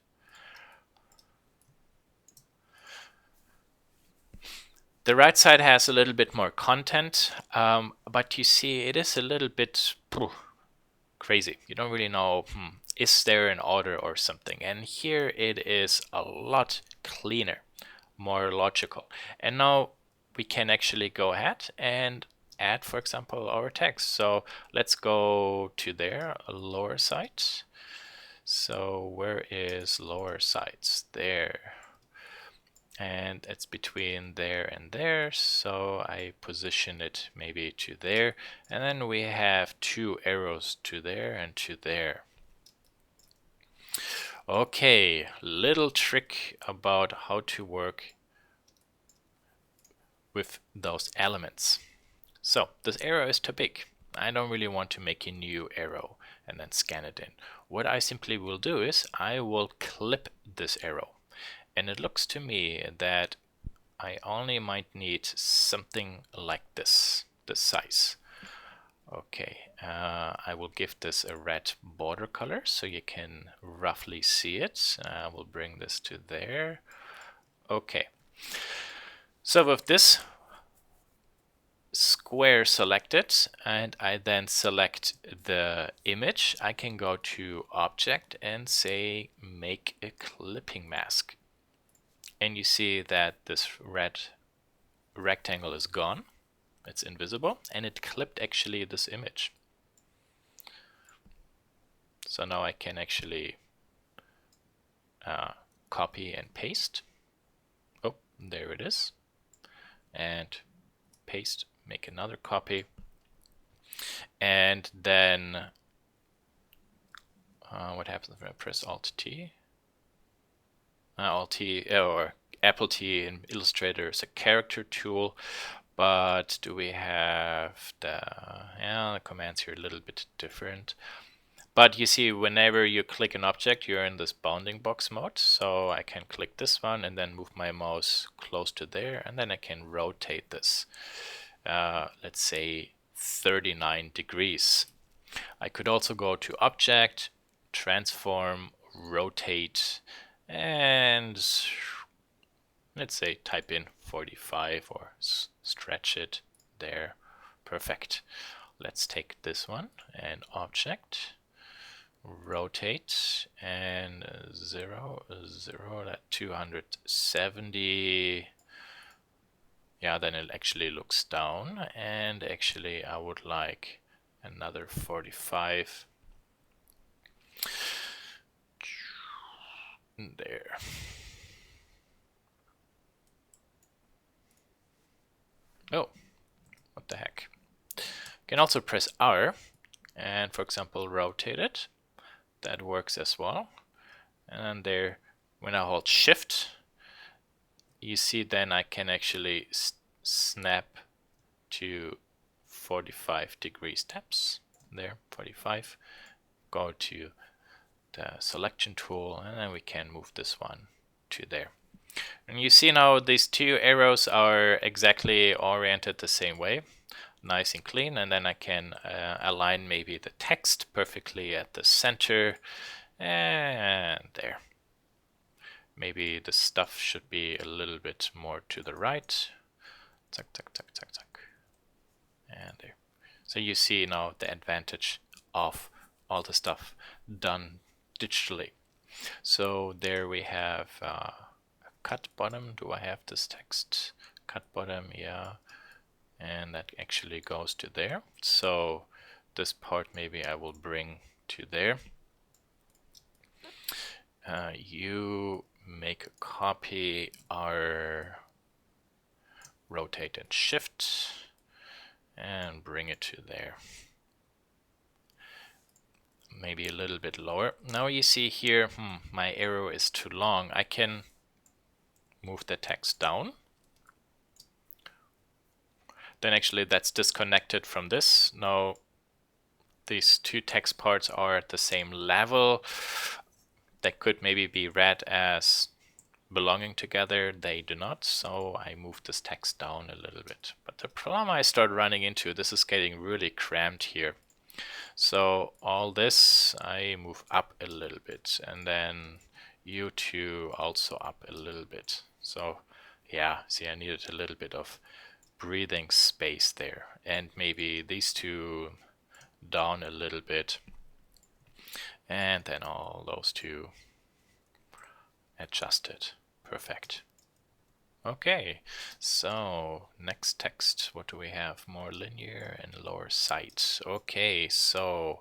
A: The right side has a little bit more content, but you see it is a little bit crazy. You don't really know, is there an order or something? And here it is a lot cleaner, more logical. And now we can actually go ahead and add, for example, our text. So let's go to there, lower side. So where is lower sides? There. And it's between there and there, so I position it maybe to there, and then we have 2 arrows to there and to there. Okay, little trick about how to work with those elements. So this arrow is too big. I don't really want to make a new arrow and then scan it in. What I simply will do is I will clip this arrow. And it looks to me that I only might need something like this size. Okay, I will give this a red border color so you can roughly see it. I will bring this to there. Okay, so with this square selected, and I then select the image, I can go to Object and say make a clipping mask. And you see that this red rectangle is gone. It's invisible, and it clipped actually this image. So now I can actually copy and paste. Oh, there it is. And paste, make another copy. And then what happens if I press Alt-T? Alt-T or Apple-T in Illustrator is a character tool, but do we have the commands here a little bit different. But you see, whenever you click an object, you're in this bounding box mode. So I can click this one and then move my mouse close to there, and then I can rotate this, let's say 39 degrees. I could also go to Object, Transform, Rotate, and let's say type in 45 or stretch it there. Perfect. Let's take this one and Object, rotate, and 0, that 270. Yeah, then it actually looks down, and actually I would like another 45 there. Oh, what the heck. You can also press R and, for example, rotate it. That works as well. And then there, when I hold Shift, you see then I can actually snap to 45 degree steps. There, 45. Go to the selection tool, and then we can move this one to there. And you see now these 2 arrows are exactly oriented the same way, nice and clean. And then I can align maybe the text perfectly at the center, and there. Maybe the stuff should be a little bit more to the right. Tuck, tuck, tuck, tuck, tuck. And there. So you see now the advantage of all the stuff done digitally. So there we have a cut bottom. Do I have this text? Cut bottom, yeah. And that actually goes to there. So this part maybe I will bring to there. You make a copy, R, rotate and Shift, and bring it to there. Maybe a little bit lower. Now you see here, my arrow is too long. I can move the text down. Then actually that's disconnected from this. Now these two text parts are at the same level. That could maybe be read as belonging together. They do not, so I move this text down a little bit. But the problem I start running into, this is getting really cramped here. So all this I move up a little bit, and then you two also up a little bit. So yeah, see, I needed a little bit of breathing space there, and maybe these two down a little bit, and then all those two adjusted. Perfect. Okay, so next text, what do we have? More linear and lower sight. Okay, so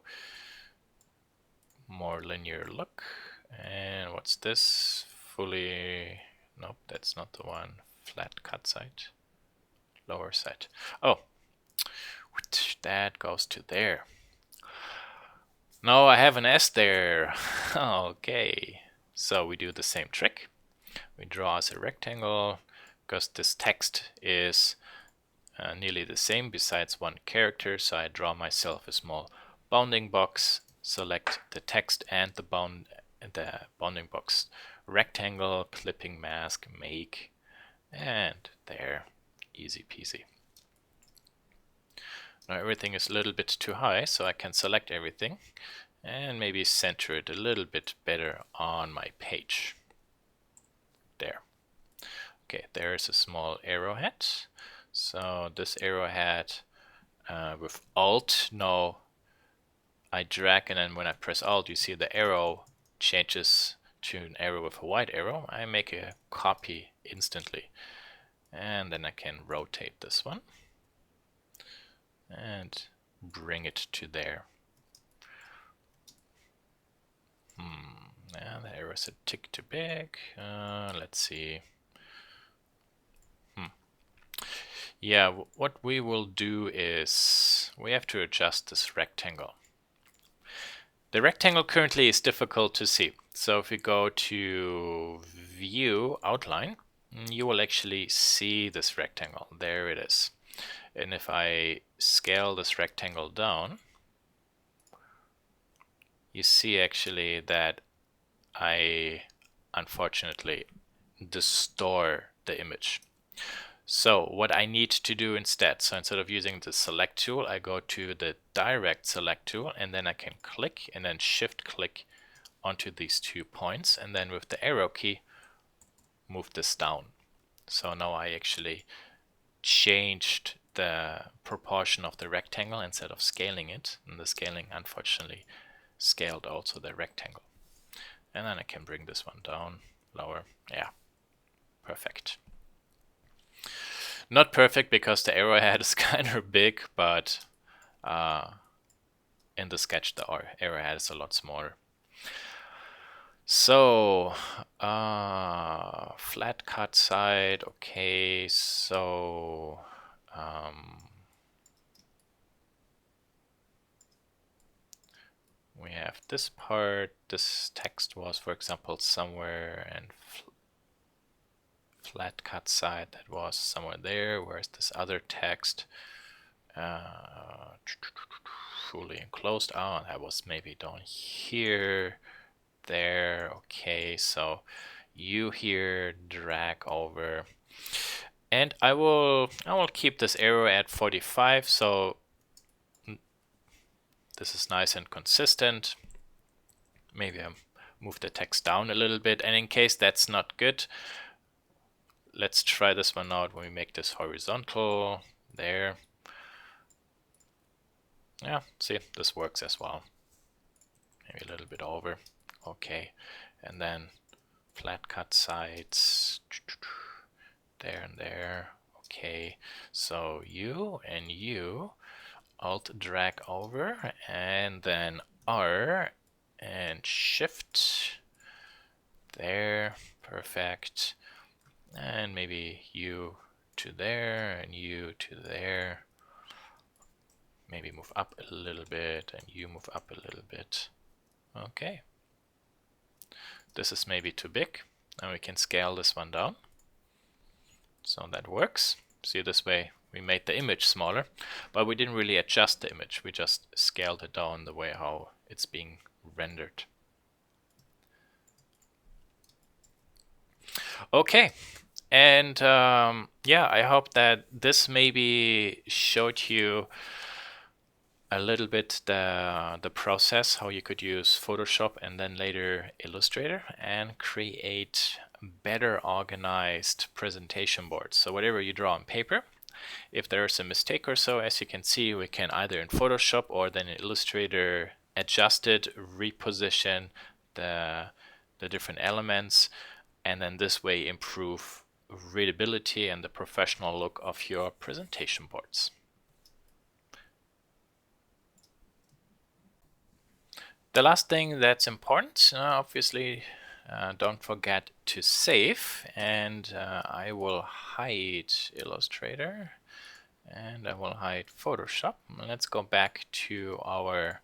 A: more linear look. And what's this? Fully, nope, that's not the one. Flat cut sight, lower sight. Oh, that goes to there. No, I have an S there. Okay, so we do the same trick. We draw as a rectangle, because this text is nearly the same besides one character, so I draw myself a small bounding box, select the text and the bounding box rectangle, clipping mask, make, and there, easy peasy. Now everything is a little bit too high, so I can select everything and maybe center it a little bit better on my page. There. Okay, there is a small arrowhead. So this arrowhead with Alt, now I drag, and then when I press Alt, you see the arrow changes to an arrow with a white arrow. I make a copy instantly. And then I can rotate this one and bring it to there. Yeah, the arrow is a tick too big. Let's see. Yeah, what we will do is we have to adjust this rectangle. The rectangle currently is difficult to see. So if we go to View, Outline, you will actually see this rectangle. There it is. And if I scale this rectangle down, you see actually that I unfortunately distort the image. So what I need to do instead, so instead of using the select tool, I go to the direct select tool, and then I can click and then shift click onto these 2 points, and then with the arrow key move this down. So now I actually changed the proportion of the rectangle instead of scaling it, and the scaling unfortunately scaled also the rectangle. And then I can bring this one down, lower. Yeah, perfect. Not perfect because the arrowhead is kind of big, but in the sketch the arrowhead is a lot smaller. So flat cut side, okay, so we have this part. This text was, for example, somewhere, and flat cut side, that was somewhere there. Where's this other text? Fully enclosed. Oh, that was maybe down here. There. Okay, so you here drag over, and I will keep this arrow at 45, so this is nice and consistent. Maybe I move the text down a little bit, and in case that's not good, let's try this one out when we make this horizontal. There. Yeah, see, this works as well. Maybe a little bit over. Okay, and then flat cut sides there and there. Okay, so you and you Alt drag over, and then R and Shift there. Perfect. And maybe you to there and you to there. Maybe move up a little bit and you move up a little bit. Okay. This is maybe too big. Now we can scale this one down. So that works. See, this way we made the image smaller, but we didn't really adjust the image. We just scaled it down the way how it's being rendered. Okay, and yeah, I hope that this maybe showed you a little bit the process, how you could use Photoshop and then later Illustrator and create better organized presentation boards. So whatever you draw on paper, if there's a mistake or so, as you can see, we can either in Photoshop or then in Illustrator adjust it, reposition the different elements, and then this way improve readability and the professional look of your presentation boards. The last thing that's important, obviously, don't forget to save, and I will hide Illustrator and I will hide Photoshop. Let's go back to our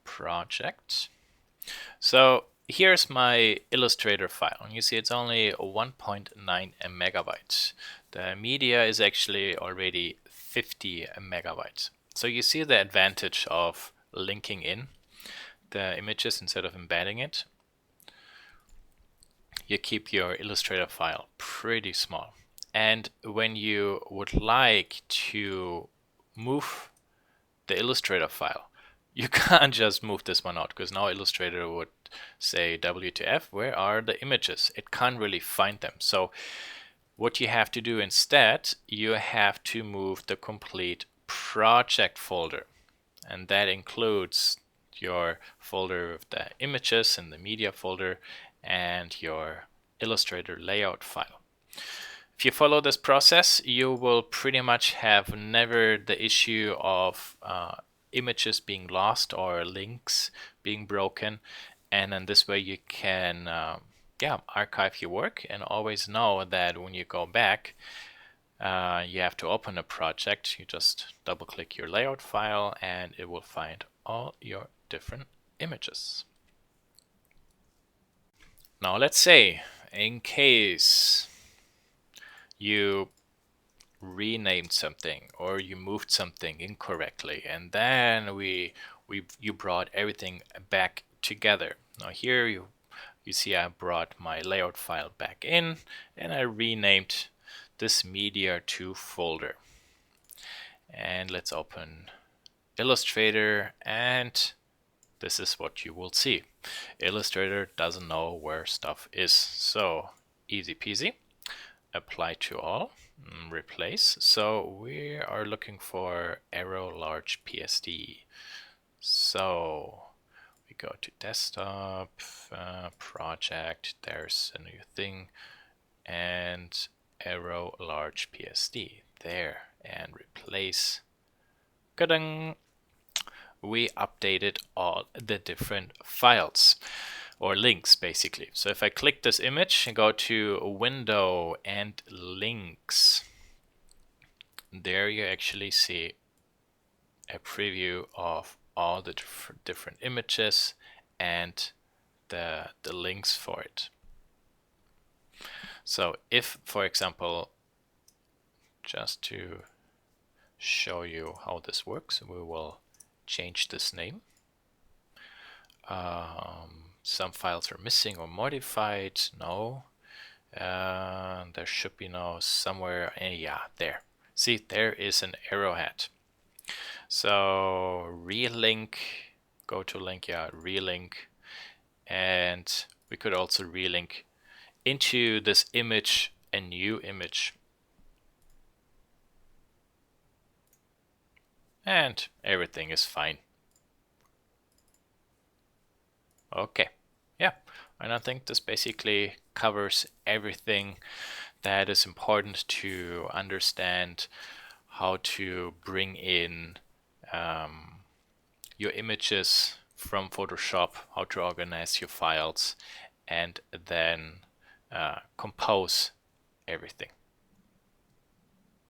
A: project. So here's my Illustrator file. You see it's only 1.9 megabytes. The media is actually already 50 megabytes. So you see the advantage of linking in the images instead of embedding it. You keep your Illustrator file pretty small. And when you would like to move the Illustrator file, you can't just move this one out, because now Illustrator would say WTF, where are the images? It can't really find them. So what you have to do instead, you have to move the complete project folder. And that includes your folder with the images and the media folder and your Illustrator layout file. If you follow this process, you will pretty much have never the issue of images being lost or links being broken, and then this way you can archive your work and always know that when you go back, you have to open a project. You just double click your layout file and it will find all your different images. Now let's say in case you renamed something or you moved something incorrectly and then you brought everything back together. Now here you see I brought my layout file back in and I renamed this media 2 folder. And let's open Illustrator, and this is what you will see. Illustrator doesn't know where stuff is. So easy peasy. Apply to all, replace. So we are looking for arrow large PSD. So we go to desktop, project, there's a new thing, and arrow large PSD there, and replace. Ka-dang! We updated all the different files or links basically. So if I click this image and go to window and links, there you actually see a preview of all the different images and the links for it. So if, for example, just to show you how this works, we will change this name. Some files are missing or modified. No. There should be no somewhere. Yeah, there. See, there is an arrowhead. So relink, go to link, yeah, relink. And we could also relink into this image a new image. And everything is fine. Okay, yeah, and I think this basically covers everything that is important to understand how to bring in your images from Photoshop, how to organize your files, and then compose everything.